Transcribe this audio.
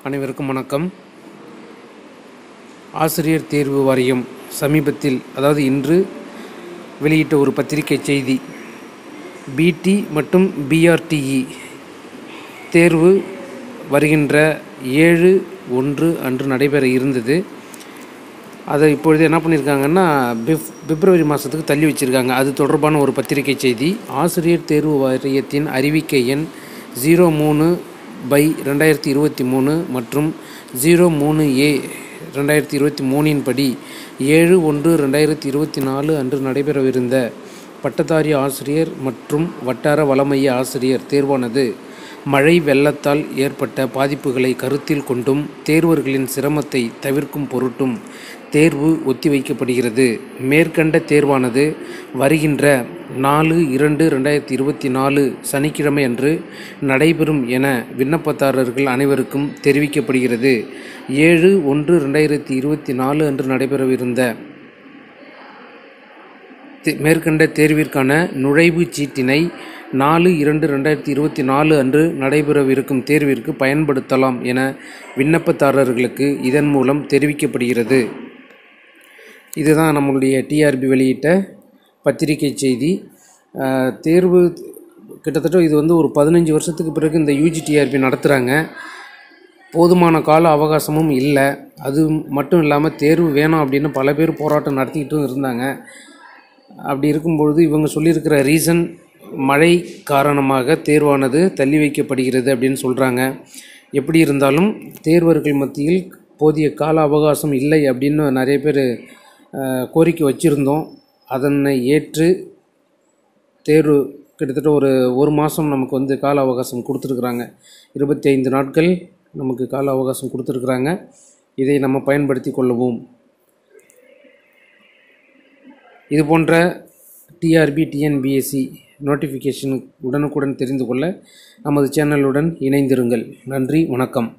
அனைவருக்கும் வணக்கம். ஆசிரியர் தேர்வு வாரியம் சமீபத்தில், அதாவது இன்று வெளியிட்ட ஒரு பத்திரிகை செய்தி, பிடி மற்றும் பிஆர்டிஇ தேர்வு வருகின்ற 7/1 அன்று நடைபெற இருந்தது. அதை இப்பொழுது என்ன பண்ணியிருக்காங்கன்னா, பிப்ரவரி மாதத்துக்கு தள்ளி வச்சுருக்காங்க. அது தொடர்பான ஒரு பத்திரிகை செய்தி. ஆசிரியர் தேர்வு வாரியத்தின் அறிவிக்கை எண் 03/2023 மற்றும் 03A/2023 படி 7/1/2024 அன்று நடைபெறவிருந்த பட்டதாரி ஆசிரியர் மற்றும் வட்டார வளமைய ஆசிரியர் தேர்வானது மழை வெள்ளத்தால் ஏற்பட்ட பாதிப்புகளை கருத்தில் கொண்டும் தேர்வர்களின் சிரமத்தை தவிர்க்கும் பொருட்டும் தேர்வு ஒத்திவைக்கப்படுகிறது. மேற்கண்ட தேர்வானது வருகின்ற 4/2/2024 சனிக்கிழமை அன்று நடைபெறும் என விண்ணப்பதாரர்கள் அனைவருக்கும் தெரிவிக்கப்படுகிறது. 7/1/2024 அன்று நடைபெறவிருந்த மேற்கண்ட தேர்விற்கான நுழைவுச் சீட்டினை 4/2/2024 அன்று நடைபெறவிருக்கும் தேர்விற்கு பயன்படுத்தலாம் என விண்ணப்பதாரர்களுக்கு இதன் மூலம் தெரிவிக்கப்படுகிறது. இதுதான் நம்மளுடைய டிஆர்பி வெளியிட்ட பத்திரிகை செய்தி. தேர்வு கிட்டத்தட்ட இது ஒரு 15 வருஷத்துக்கு பிறகு இந்த யூஜிடிஆர்பி நடத்துகிறாங்க. போதுமான கால அவகாசமும் இல்லை. அது மட்டும் இல்லாமல் தேர்வு வேணும் அப்படின்னு பல பேர் போராட்டம் நடத்திக்கிட்டும் இருந்தாங்க. அப்படி இருக்கும்பொழுது இவங்க சொல்லியிருக்கிற ரீசன், மழை காரணமாக தேர்வானது தள்ளி வைக்கப்படுகிறது அப்படின்னு சொல்கிறாங்க. எப்படி இருந்தாலும் தேர்வர்கள் மத்தியில் போதிய கால அவகாசம் இல்லை அப்படின்னு நிறைய பேர் கோரிக்கை வச்சுருந்தோம். அதனை ஏற்று தேர்வு கிட்டத்தட்ட ஒரு மாதம் நமக்கு கால அவகாசம் கொடுத்துருக்குறாங்க. 25 நாட்கள் நமக்கு கால அவகாசம் கொடுத்துருக்குறாங்க. இதை நம்ம பயன்படுத்தி கொள்ளவும். இது போன்ற டிஆர்பி டிஎன்பிஎஸ்சி நோட்டிஃபிகேஷன் உடனுக்குடன் தெரிந்து கொள்ள நமது சேனலுடன் இணைந்திருங்கள். நன்றி, வணக்கம்.